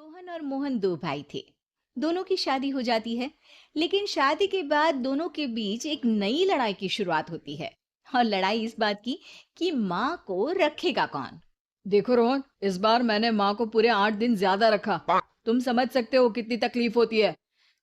रोहन और मोहन दो भाई थे। दोनों की शादी हो जाती है, लेकिन शादी के बाद दोनों के बीच एक नई लड़ाई की शुरुआत होती है। और लड़ाई इस बात की कि माँ को रखेगा कौन। देखो रोहन, इस बार मैंने माँ को पूरे 8 दिन ज्यादा रखा। तुम समझ सकते हो कितनी तकलीफ होती है।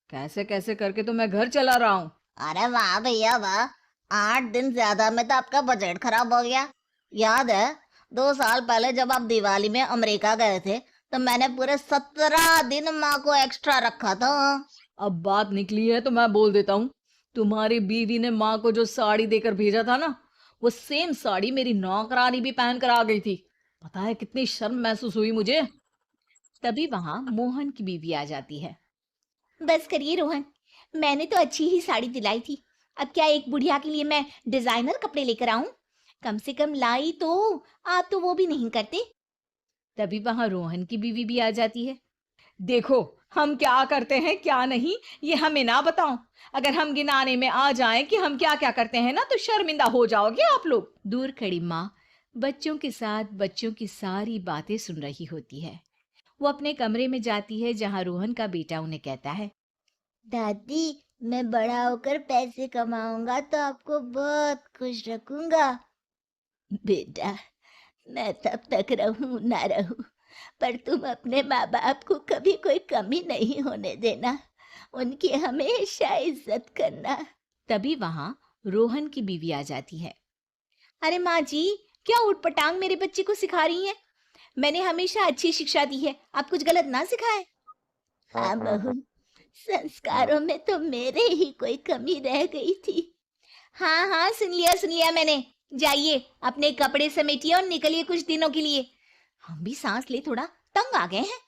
कैसे कैसे करके तो मैं घर चला रहा हूँ। अरे वाह भैया वाह। 8 दिन ज्यादा में तो आपका बजट खराब हो गया। याद है 2 साल पहले जब आप दिवाली में अमेरिका गए थे तो मैंने पूरे 17 दिन माँ को एक्स्ट्रा रखा था। अब बात निकली है तो मैं बोल देता हूँ। तुम्हारी बीवी ने माँ को जो साड़ी देकर भेजा था ना, वो सेम साड़ी मेरी नौकरानी भी पहन कर आ गई थी। पता है कितनी शर्म महसूस हुई मुझे। तभी वहां मोहन की बीवी आ जाती है। बस करिए रोहन, मैंने तो अच्छी ही साड़ी दिलाई थी। अब क्या एक बुढ़िया के लिए मैं डिजाइनर कपड़े लेकर आऊं? कम से कम लाई तो। आप तो वो भी नहीं करते। तभी वहां रोहन की बीवी भी आ जाती है। देखो, हम क्या करते हैं क्या नहीं, ये हमें ना बताओ। अगर हम गिनाने में आ जाएं कि हम क्या क्या करते हैं ना, तो शर्मिंदा हो जाओगे आप लोग। दूर खड़ी माँ बच्चों के साथ बच्चों की सारी बातें सुन रही होती है। वो अपने कमरे में जाती है जहां रोहन का बेटा उन्हें कहता है, दादी, मैं बड़ा होकर पैसे कमाऊंगा तो आपको बहुत खुश रखूंगा। बेटा, मैं तब तक रहूं ना रहूं, पर तुम अपने माँ बाप को कभी कोई कमी नहीं होने देना। उनकी हमेशा इज्जत करना। तभी वहां रोहन की बीवी आ जाती है। अरे माँ जी, क्या उटपटांग मेरे बच्चे को सिखा रही हैं? मैंने हमेशा अच्छी शिक्षा दी है, आप कुछ गलत ना सिखाए। हाँ बहू, संस्कारों में तो मेरे ही कोई कमी रह गई थी। हाँ हाँ, सुन लिया मैंने। जाइए, अपने कपड़े समेटिए और निकलिए कुछ दिनों के लिए। हम भी सांस ले, थोड़ा तंग आ गए हैं।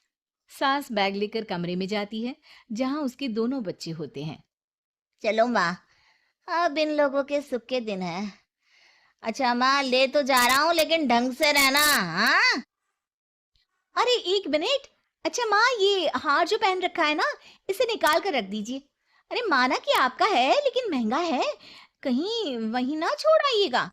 सास बैग लेकर कमरे में जाती है जहां उसके दोनों बच्चे होते हैं। चलो माँ, अब इन लोगों के सुख के दिन है। अच्छा माँ, ले तो जा रहा हूँ लेकिन ढंग से रहना। हाँ। अरे एक मिनट। अच्छा माँ, ये हार जो पहन रखा है ना, इसे निकाल कर रख दीजिए। अरे माना कि आपका है लेकिन महंगा है, कहीं वही ना छोड़ आइएगा।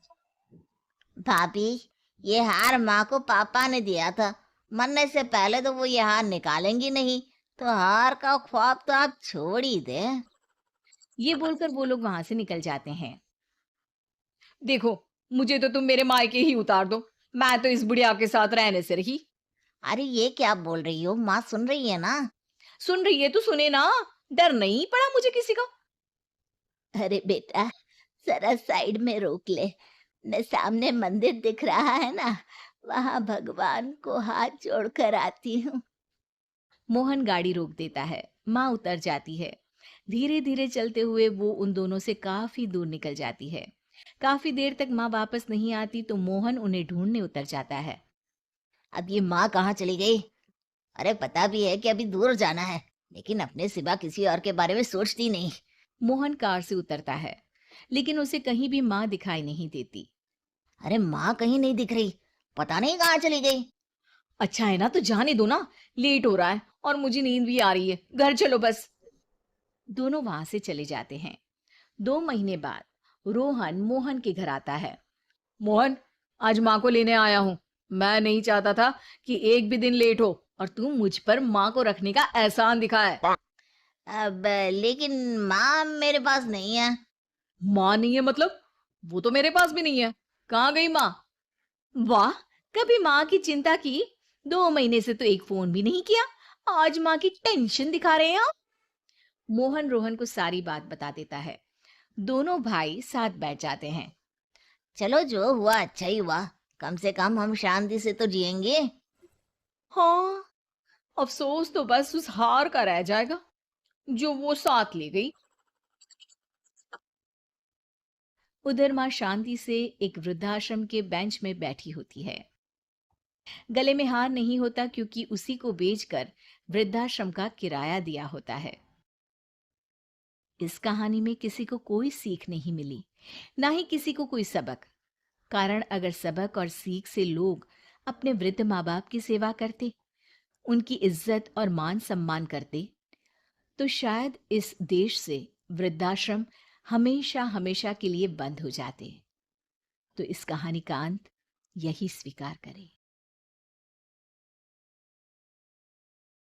भाभी, ये हार माँ को पापा ने दिया था। मरने से पहले तो वो ये हार निकालेंगी नहीं, तो हार का ख्वाब तो आप छोड़ ही दे। ये बोलकर वो लोग वहां से निकल जाते हैं। देखो, मुझे तो तुम मेरे मायके ही उतार दो। मैं तो इस बुढ़िया के साथ रहने से रही। अरे ये क्या बोल रही हो, माँ सुन रही है ना। सुन रही है तो सुने ना। डर नहीं पड़ा मुझे किसी का। अरे बेटा, जरा साइड में रोक ले। न सामने मंदिर दिख रहा है ना, वहां भगवान को हाथ जोड़कर आती हूँ। मोहन गाड़ी रोक देता है। माँ उतर जाती है। धीरे धीरे चलते हुए वो उन दोनों से काफी दूर निकल जाती है। काफी देर तक माँ वापस नहीं आती तो मोहन उन्हें ढूंढने उतर जाता है। अब ये माँ कहाँ चली गई। अरे पता भी है कि अभी दूर जाना है, लेकिन अपने सिवा किसी और के बारे में सोचती नहीं। मोहन कार से उतरता है, लेकिन उसे कहीं भी माँ दिखाई नहीं देती। अरे माँ कहीं नहीं दिख रही, पता नहीं कहाँ चली गई। अच्छा है ना, तो जाने दो ना। लेट हो रहा है और मुझे नींद भी आ रही है, घर चलो बस। दोनों वहां से चले जाते हैं। 2 महीने बाद रोहन मोहन के घर आता है। मोहन, आज माँ को लेने आया हूँ। मैं नहीं चाहता था कि एक भी दिन लेट हो और तू मुझ पर माँ को रखने का एहसान दिखाए। अब लेकिन माँ मेरे पास नहीं है। माँ नहीं है मतलब? वो तो मेरे पास भी नहीं है। कहाँ गई माँ? वाह, कभी माँ की चिंता की? 2 महीने से तो एक फोन भी नहीं किया। आज माँ की टेंशन दिखा रहे हैं आप। मोहन रोहन को सारी बात बता देता है। दोनों भाई साथ बैठ जाते हैं। चलो जो हुआ अच्छा ही हुआ, कम से कम हम शांति से तो जिएंगे। हाँ, अफसोस तो बस उस हार का रह जाएगा जो वो साथ ले गई। उधर माँ शांति से एक वृद्धाश्रम के बेंच में बैठी होती है। गले में हार नहीं होता क्योंकि उसी को बेचकर वृद्धाश्रम का किराया दिया होता है। इस कहानी में किसी को कोई सीख नहीं मिली, ना ही किसी को कोई सबक। कारण अगर सबक और सीख से लोग अपने वृद्ध माँ बाप की सेवा करते, उनकी इज्जत और मान सम्मान करते, तो शायद इस देश से वृद्धाश्रम हमेशा हमेशा के लिए बंद हो जाते। तो इस कहानी का अंत यही स्वीकार करें।